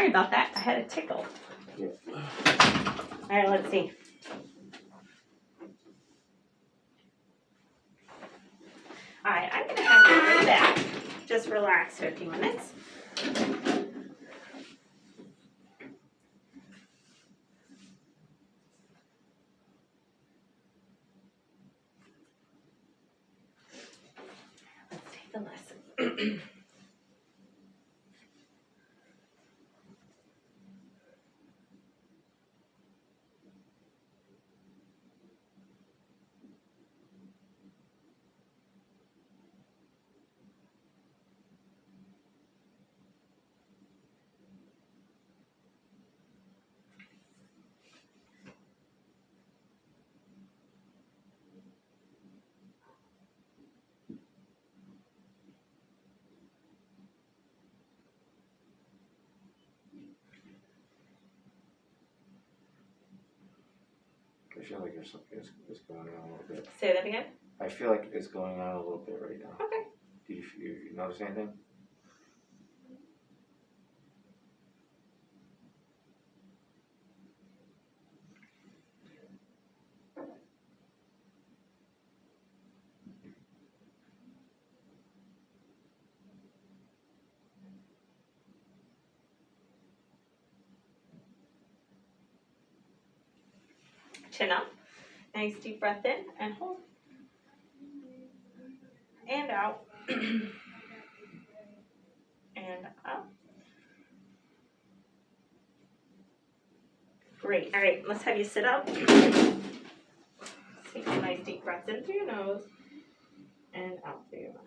sorry about that. I had a tickle. Yeah. All right, let's see. All right, I'm gonna have you lay back. Just relax for a few minutes. Let's take the lesson. I feel like there's something is going on a little bit. Say that again. I feel like it's going on a little bit right now. Okay. Do you notice anything? Chin up. Nice deep breath in and hold. And out. And up. Great. All right, let's have you sit up. Take a nice deep breath in through your nose and out through your mouth.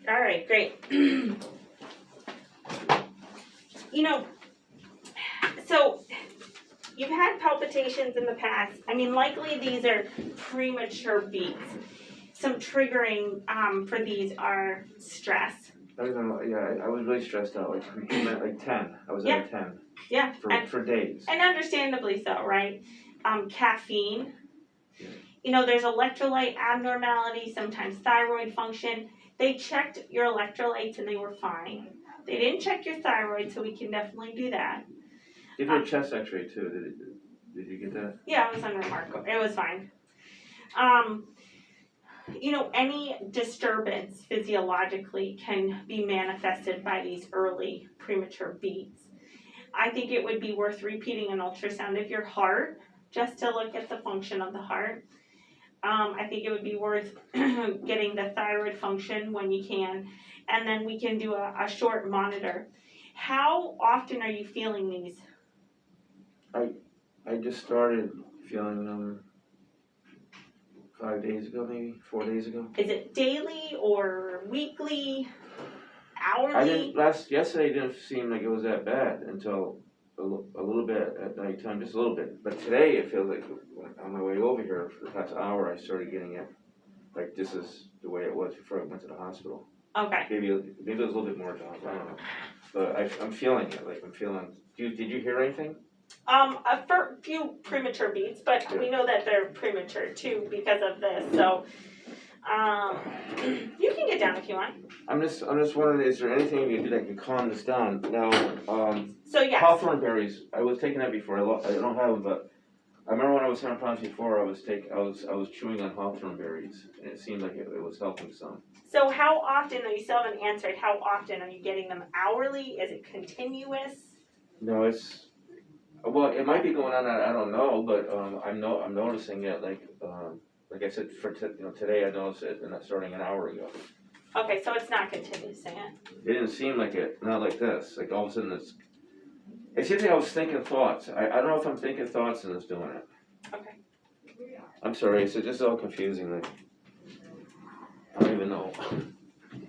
All right, great. You know, so you've had palpitations in the past. I mean, likely these are premature beats. Some triggering for these are stress. I was really stressed out. Like 10. I was at a 10. Yeah. For days. And understandably so, right? Caffeine. You know, there's electrolyte abnormality, sometimes thyroid function. They checked your electrolytes and they were fine. They didn't check your thyroid, so we can definitely do that. You did a chest x-ray too, did you get that? Yeah, it was unremarkable. It was fine. You know, any disturbance physiologically can be manifested by these early premature beats. I think it would be worth repeating an ultrasound of your heart just to look at the function of the heart. I think it would be worth getting the thyroid function when you can, and then we can do a short monitor. How often are you feeling these? I just started feeling them 5 days ago, maybe 4 days ago. Is it daily or weekly, hourly? Yesterday didn't seem like it was that bad until a little bit at nighttime, just a little bit. But today it feels like on my way over here for the past hour I started getting it. Like this is the way it was before I went to the hospital. Okay. Maybe it was a little bit more John, I don't know. But I'm feeling it, like I'm feeling. Did you hear anything? A few premature beats, but we know that they're premature too because of this. So, you can get down if you want. I'm just wondering, is there anything you can do that can calm this down? Now, So yes. hawthorn berries. I was taking that before. I don't have them, but I remember when I was having problems before. I was chewing on hawthorn berries, and it seemed like it was helping some. So how often? You still haven't answered. How often are you getting them hourly? Is it continuous? No, well, it might be going on. I don't know, but I'm noticing it. Like I said, today I noticed it, and that's starting an hour ago. Okay, so it's not continuous, eh? It didn't seem like it. Not like this. Like all of a sudden it seems like I was thinking thoughts. I don't know if I'm thinking thoughts and it's doing it. Okay. I'm sorry. It's just all confusing. Like I don't even know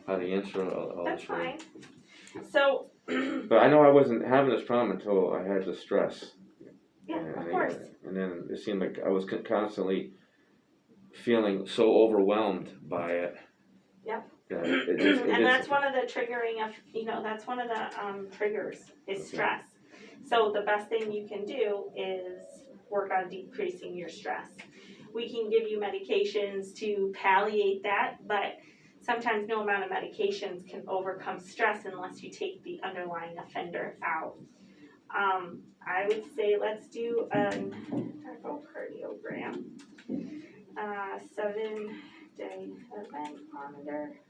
how to answer all That's this. fine. So. But I know I wasn't having this problem until I had the stress. Yeah, And of they- course. And then it seemed like I was constantly feeling so overwhelmed by it. Yep. That it And that's one of the triggering of, that's one of the triggers is Okay. stress. So the best thing you can do is work on decreasing your stress. We can give you medications to palliate that, but sometimes no amount of medications can overcome stress unless you take the underlying offender out. I would say let's do an echocardiogram, 7-day event monitor.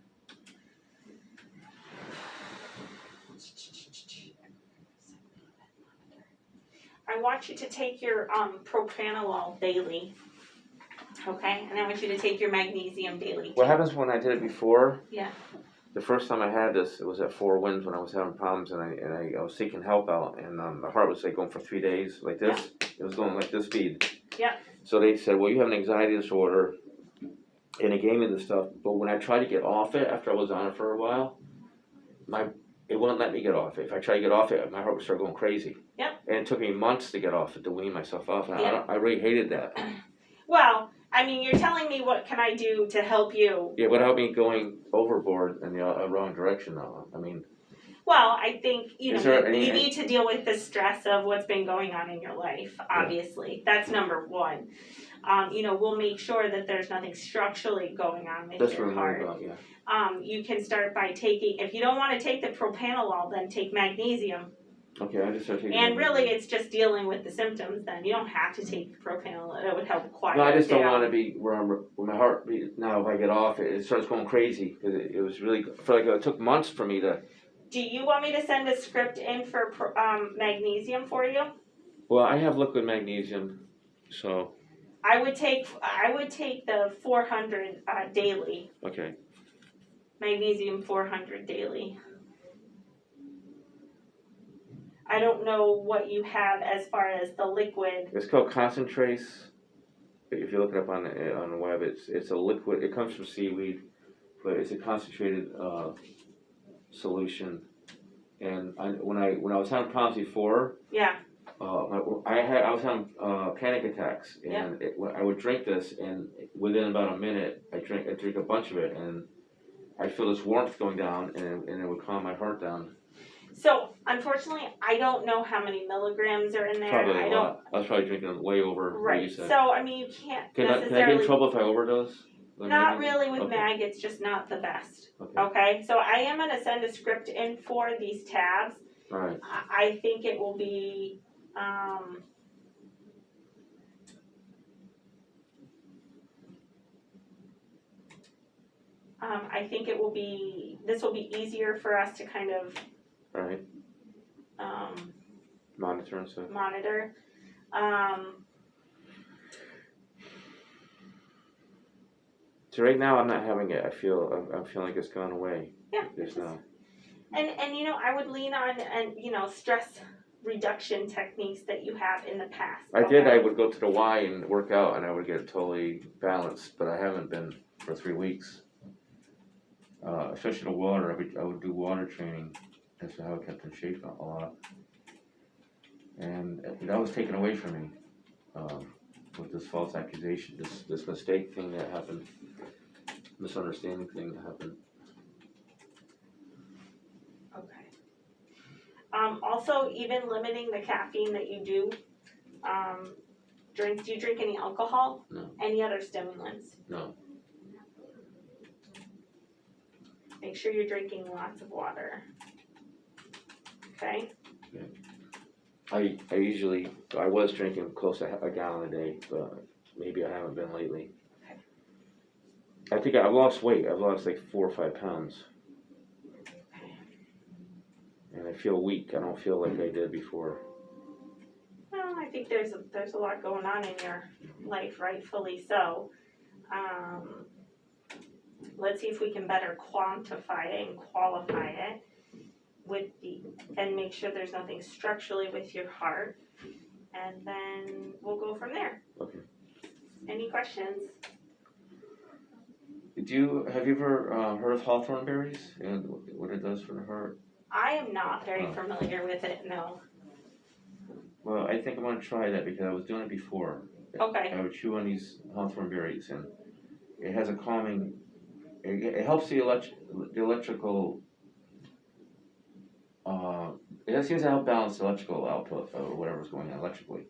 I want you to take your propranolol daily, okay? And I want you to take your magnesium daily. What happens when I did it before? Yeah. The first time I had this, it was at Four Winds when I was having problems, and I was seeking help out, and my heart was like going for 3 days like this. It was going like this speed. Yeah. So they said, well, you have an anxiety disorder, and they gave me this stuff. But when I tried to get off it after I was on it for a while, it wouldn't let me get off it. If I tried to get off it, my heart would start going crazy. Yep. And it took me months to get off it, to wean myself off. And Yeah. I really hated that. Well, I mean, you're telling me what can I do to help you? Yeah, what helped me going overboard in the wrong direction though? I mean, Well, I think, Is there any- you need to deal with the stress of what's been going on in your life, obviously. That's number one. We'll make sure that there's nothing structurally going on with that's your what I'm heart. worried about, yeah. You can start by taking, if you don't want to take the propranolol, then take magnesium. Okay, I just started taking And it. really, it's just dealing with the symptoms then. You don't have to take the propranolol, it would help quiet No, I just it don't down. want to be where my heart beat. Now, if I get off it, it starts going crazy. Cause it was really, I feel like it took months for me to. Do you want me to send a script in for magnesium for you? Well, I have liquid magnesium, so I would take the 400 daily, okay. magnesium 400 daily. I don't know what you have as far as the liquid. It's called Concentrace. If you look it up on the web, it's a liquid. It comes from seaweed, but it's a concentrated solution. And when I was having problems before, Yeah. I was having panic attacks, and I would drink this, and within about a minute, I drink a bunch of it, and I feel this warmth going down, and it would calm my heart down. So unfortunately, I don't know how many milligrams are in there. Probably I a don't. lot. I was probably drinking way over what you Right. said. So I mean, you can't Can I get necessarily. in trouble if I overdose? Not really with Okay. mag. It's just not the best. Okay. Okay. So I am gonna send a script in for these tabs. All right. I think it will be. I think it will be. This will be easier for us to kind of All right. Monitor and stuff. monitor. So right now I'm not having it. I'm feeling like it's gone away. Yeah. Just now. And I would lean on stress reduction techniques that you have in the past. I did. okay? I would go to the Y and work out, and I would get totally balanced. But I haven't been for 3 weeks. Especially the water. I would do water training. That's how I kept in shape a lot. And that was taken away from me with this false accusation, this mistake thing that happened, misunderstanding thing that happened. Okay. Also, even limiting the caffeine that you do drink. Do you drink any alcohol? No. Any other stimulants? No. Make sure you're drinking lots of water. Okay? I was drinking close to a gallon a day, but maybe I haven't been lately. Okay. I think I've lost weight. I've lost like 4 or 5 pounds. Okay. And I feel weak. I don't feel like I did before. Well, I think there's a lot going on in your life, rightfully so. Let's see if we can better quantify it and qualify it and make sure there's nothing structurally with your heart, and then we'll go from there. Okay. Any questions? Have you ever heard of hawthorn berries and what it does for the heart? I am not very familiar with it, no. Well, I think I'm gonna try that because I was doing it before. Okay, I would chew on these hawthorn berries and it has a calming, it helps the electrical, it seems to help balance the electrical output or whatever's going on electrically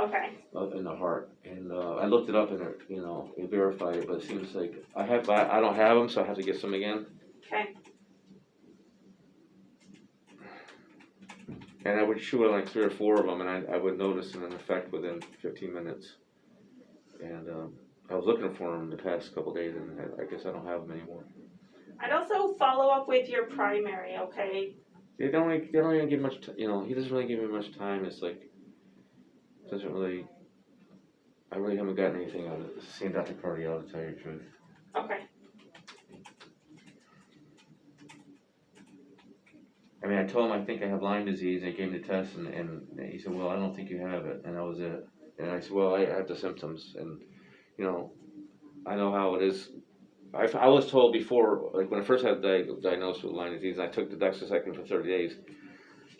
okay, in the heart. And I looked it up and it verified it, but it seems like I don't have them, so I have to get some again. okay. And I would chew on like 3 or 4 of them, and I would notice an effect within 15 minutes. And I was looking for them the past couple days, and I guess I don't have them anymore. I'd also follow up with your primary, okay? They don't even give much, he doesn't really give me much time. It's like, doesn't really, I really haven't gotten anything out of it. Seeing Dr. Cardiel, to tell you the truth. Okay, I mean, I told him I think I have Lyme disease. They gave me the test, and he said, well, I don't think you have it, and that was it. And I said, well, I have the symptoms, and I know how it is. I was told before, like when I first had diagnosed with Lyme disease, I took the doxycycline for 30 days.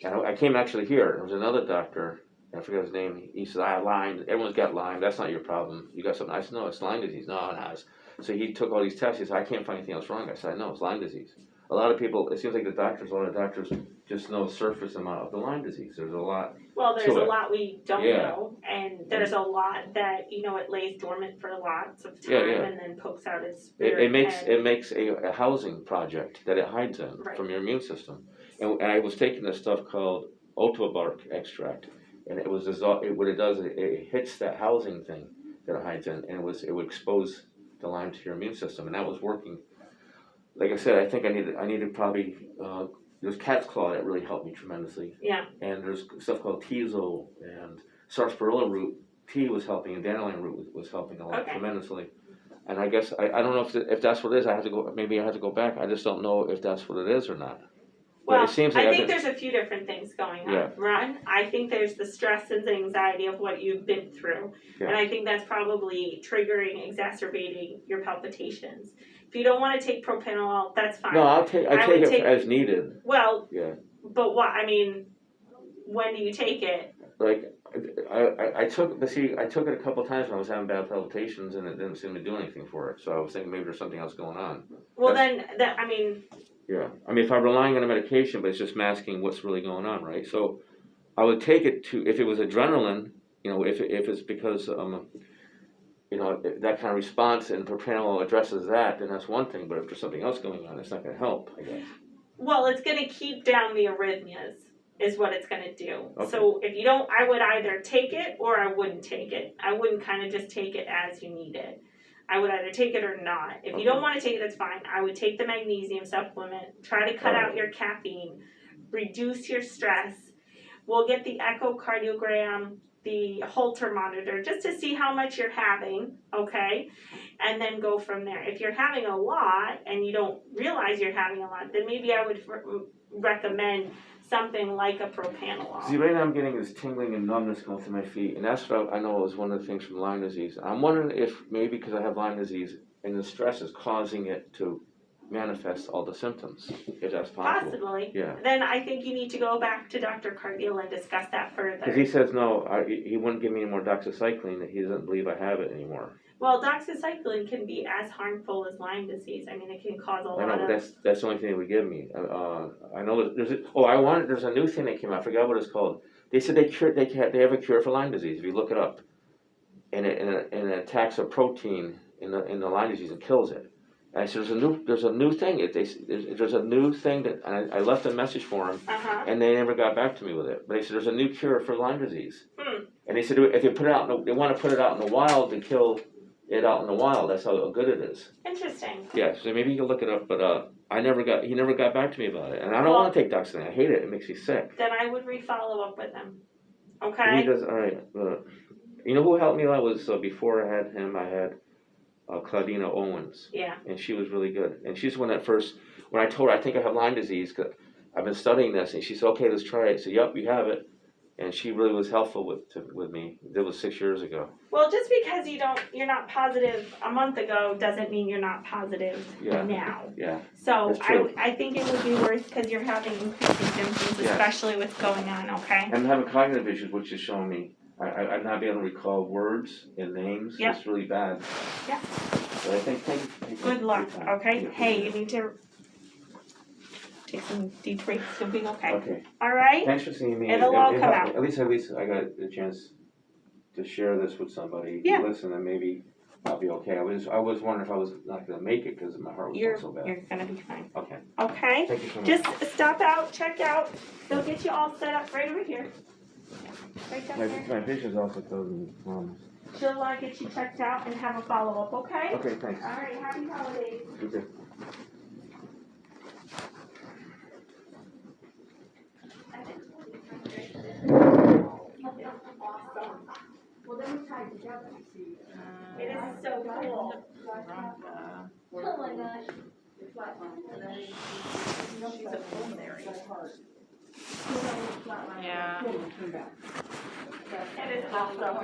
And I came actually here. There was another doctor, I forget his name. He said, I have Lyme. Everyone's got Lyme. That's not your problem. You got something. I said, no, it's Lyme disease. No, it has. So he took all these tests. He said, I can't find anything else wrong. I said, no, it's Lyme disease. A lot of people, it seems like a lot of doctors just know surface amount of the Lyme disease. There's a lot. well, there's To a it. lot we don't Yeah. know, and there's a lot that, it lays dormant for lots of time Yeah. and then pokes out its It rear makes head. it makes a housing project that it hides in Right. from your immune system. And I was taking this stuff called Otobark extract, and it was what it does. It hits that housing thing that it hides in, and it would expose the Lyme to your immune system, and that was working. Like I said, I think I needed probably there's cat's claw that really helped me tremendously, Yeah, and there's stuff called Tizo and sarsaparilla root tea was helping, and dandelion root was helping a lot Okay. tremendously. And I guess I don't know if that's what it is. Maybe I have to go back. I just don't know if that's what it is or not. But well, it seems like I I've think been- there's a few different things going on. Yeah. Ron, I think there's the stress and the anxiety of what you've been through. Yeah. And I think that's probably triggering, exacerbating your palpitations. If you don't wanna take propranolol, that's fine. No, I I take would it take- as needed. Well, Yeah, but when do you take it? like I took it a couple times when I was having bad palpitations, and it didn't seem to do anything for it. So I was thinking maybe there's something else going on. Well, That's- then, Yeah, I mean, if I'm relying on a medication, but it's just masking what's really going on, right? So I would take it if it was adrenaline, if it's because that kind of response and propranolol addresses that, then that's one thing. But if there's something else going on, it's not going to help, I guess. well, it's gonna keep down the arrhythmias, is what it's gonna do. Okay. So if you don't, I would either take it or I wouldn't take it. I wouldn't kinda just take it as you need it. I would either take it or not. If you don't Okay. wanna take it, that's fine. I would take the magnesium supplement, try to cut Alright. out your caffeine, reduce your stress. We'll get the echocardiogram, the Holter monitor, just to see how much you're having, okay? And then go from there. If you're having a lot and you don't realize you're having a lot, then maybe I would recommend something like a propranolol. See, right now I'm getting this tingling and numbness going through my feet, and that's what I know is one of the things from Lyme disease. I'm wondering if maybe because I have Lyme disease and the stress is causing it to manifest all the symptoms, if that's possible. Possibly. Yeah. Then I think you need to go back to Dr. Cardiel and discuss that Because further. he says no, he wouldn't give me any more doxycycline. That he doesn't believe I have it anymore. Well, doxycycline can be as harmful as Lyme disease. I mean, it can cause a I know, lot but of. that's the only thing they would give me. I know that there's there's a new thing that came out. I forgot what it's called. They said they have a cure for Lyme disease. If you look it up, and it attacks a protein in the Lyme disease and kills it. And I said there's a new thing. There's a new thing that and I left a message for them, and they never got back to me with it. But they said there's a new cure for Lyme disease. And they said if you put it out, they want to put it out in the wild to kill it out in the wild. That's how good it is. Interesting. Yeah, so maybe you can look it up, but he never got back to me about it, and I don't Well- want to take doxycycline. I hate it. It makes me sick. Then I would follow up with them. He Okay? does all right. You know who helped me a lot was before I had him. I had Claudina Owens, Yeah. and she was really good. And she's the one that first when I told her I think I have Lyme disease. Cause I've been studying this, and she said, "Okay, let's try it." I said, "Yep, you have it." And she really was helpful with me. That was 6 years ago. Well, just because you're not positive a month ago doesn't mean you're not positive Yeah. now. Yeah, So That's true. I think it would be worth, because you're having increasing symptoms, Yeah. especially with going on, okay? I'm having cognitive issues, which is showing me, I'm not being able to recall words and names. Yep. It's really bad. Yep. But I think, thank you for Good luck, your time. okay? Yeah, Hey, you appreciate need to take some deep breaths, you'll be it. okay. Okay, All right? thanks for seeing me. It'll all It come helped- out. At least I got a chance to share this with somebody. Yeah. Listen, and maybe I'll be okay. I was wondering if I was not gonna make it, cause my heart was going so bad. You're gonna be fine, Okay, okay? thank you so much. Just stop out, check out, they'll get you all set up right over here. Right down My there. patient's also told me, She'll get you checked out and have a follow-up, okay? okay, thanks. All right, happy holidays. You too. It is so cool. Oh my gosh. She's a pulmonary. Yeah. It is awesome.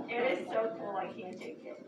It is so cool, I can't take it.